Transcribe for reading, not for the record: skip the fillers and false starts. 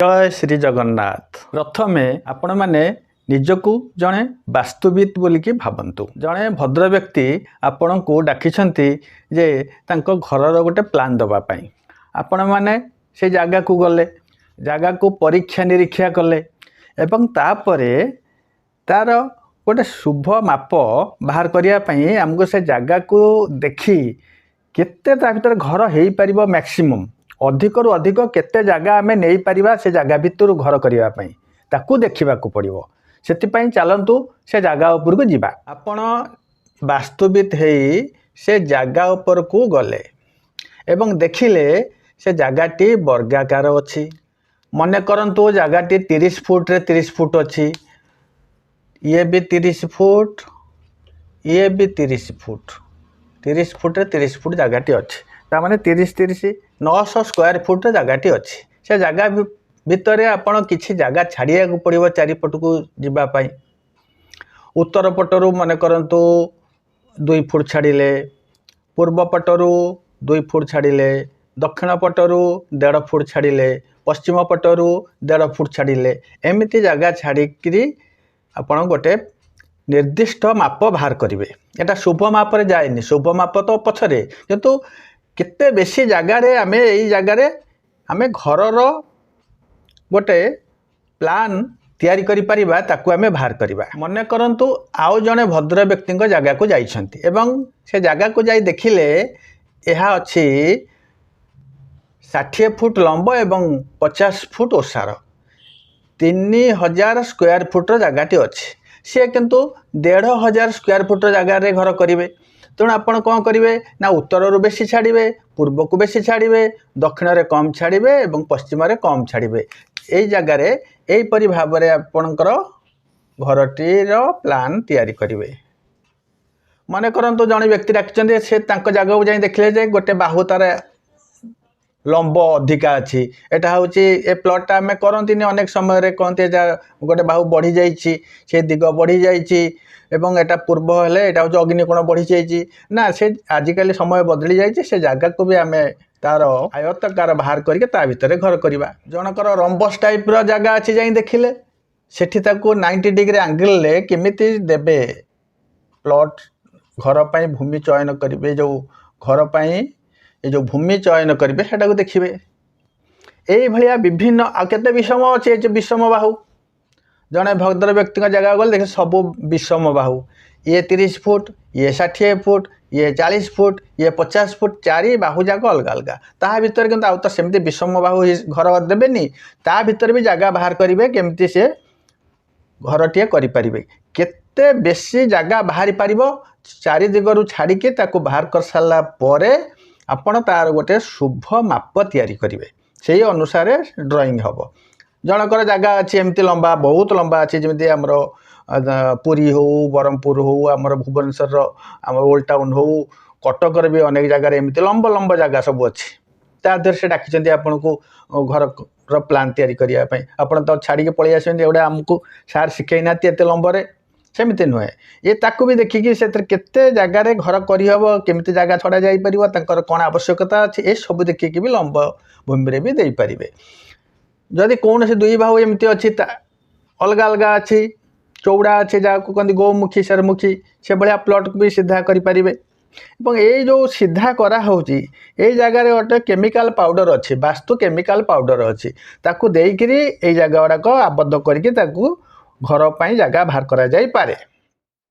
जय श्री जगन्नाथ। प्रथमे आपण माने निजकू जड़े वास्तुविद बोलिकी भावतु। जड़े भद्र व्यक्ति आपण को डाकिछंती जे तांको घरर गोटे प्लान दवापाई। आपण माने से जगह को गले, जगह को परीक्षा निरीक्षा कले एवं तापरे तार गोटे शुभ माप बाहर करने आमको से जगह को देखी केते ता भीतर घर हो पार मैक्सिमम अधिक रु अधिक केते जगह आम नहीं पारिबा से जगह भितर घर करने ताकू देखा पड़ो। से चलतु से जगह उपर को जीवा। आपण वास्तुविद है से जगह उपर को गले एवं देखिले से जगहटी वर्गाकार अच्छी। मन करंतु जगहटी 30 फुट रे 30 फुट अच्छी, ये भी 30 फुट, ये भी 30 फुट, 30 फुट रे 30 फुट जगहटी अच्छी। तामाने 30 900 स्क्वायर फुट जगहटी अच्छी। से जगह भितर आपण किसी जगह छाड़िया को पड़ो चारिपट को जीवाई। उत्तर पटरू मन करंतु 2 फुट छाड़िले, पूर्व पटरू 2 फुट छाड़िले, दक्षिण पटरू 1.5 फुट छाड़िले, पश्चिम पटरू 1.5 फुट छाड़िले, एमती जगह छाड़ी आपण गोटे निर्दिष्ट माप बाहर करेंगे। यहाँ शुभ माप रे जाएनि, शुभ माप तो पछरे किंतु केते बेसी जगार आम यही जगार आम घरर गोटे प्लान तैयारी करि परिबा ताकू आमे बाहर करिबा। मन करंतु आउ जने भद्र व्यक्ति जगह को जाइछंती एवं से जगह को जाई देखिले यह अच्छी 60 फुट लंब एवं 50 फुट ओसार 3000 स्क्वायर फुट जगहटी अच्छी। सी किंतु 1500 स्क्वायर फुट जगार घर करेंगे। तेणु आपड़ कौन करेंगे ना उत्तर रू बेसी छाड़े, पूर्व को बेसी छाड़े, दक्षिण रे कम छाड़े एवं पश्चिम रे कम छाड़े। यही जगार यहीपरि भाव में आपणकर घरटीर प्लान तैयारी करेंगे। मन करंतु जड़े व्यक्ति डाकिछन्ते से तांको जगह को जाई देखले जे गोटे बाहु तार लंब अधिका अच्छी। एटा हूँ ए प्लॉट आम करती अनेक समय कहते गोटे बाहु बढ़ी जाइए, से दिग बढ़ी जाइए एवं एटा पूर्व हेले एटा हूँ अग्निकोण बढ़ी जाइए ना। से आजिकल समय बदली जाइए, से जगह को भी आम तार आयतकार बाहर करके ता भितर घर करवा। जनकर रंबस टाइप जगह अच्छी जाई देखिले सेठी ताकू 90 डिग्री एंगल केमिति देबे प्लॉट घर पाई भूमि चयन करेंगे। जो घर पाई ये जो भूमि चयन करेंगे सेटा को देखिए। यही भाया विभिन्न आते विषम अच्छे विषम बाहु जड़े भद्र व्यक्ति जगह गले देखे सब विषम बाहु। ये 30 फुट, ये 60 फुट, ये 40 फुट, ये 50 फुट, 4 बाहु जाक अलग अलग। ता भीतर किंतु आउ तो सेमती विषम बाहु घर देवेनि, ता भीतर भी जगह बाहर करेंगे केमती से घर टे करें। केते बेसी जगह बाहरी पार चारि दिगरू छाड़िकी ताकू बाहर कर सारा परे आपण तार गोटे शुभ माप तैयारी करेंगे। से अनुसार ड्राइंग हम। जनकर जगह अच्छी एमती लंबा बहुत लंबा अच्छी जमी आमर पुरी हो, ब्रह्मपुर हो, आमर भुवनेश्वर आम ओल्ड टाउन हो, कटक भी अनेक जगह एमती लंब लंब जगह सब अच्छी। तादर से डाकिछन्ती आपन को घर प्लान तैयारी करने आपन तो छाड़ी पलि आसते एगुड़ा आमको सार शिखई ना एत लंबरे सेमती नुहे। ये ताकू भी देखिकी से केते जगार घर करहब, केमती जगह छड़ा जापर कौन आवश्यकता अच्छे ये सब देखिकी भी लंब भूमि भी दे पारे। जदि कौन से 2 बाहु एमती अच्छी अलग अलग अच्छी चौड़ा अच्छे जहाँ को कहते गोमुखी सरमुखी से भाया प्लॉट को भी सीधा करें। ये जो सीधा करा होची ये जगार गोटे केमिकल पाउडर अच्छी, वास्तु केमिकल पाउडर अच्छी, ताकू देकरी ये जगह गुड़ाक आबद्ध करके घर पर जगह बाहर करा जाई पारे।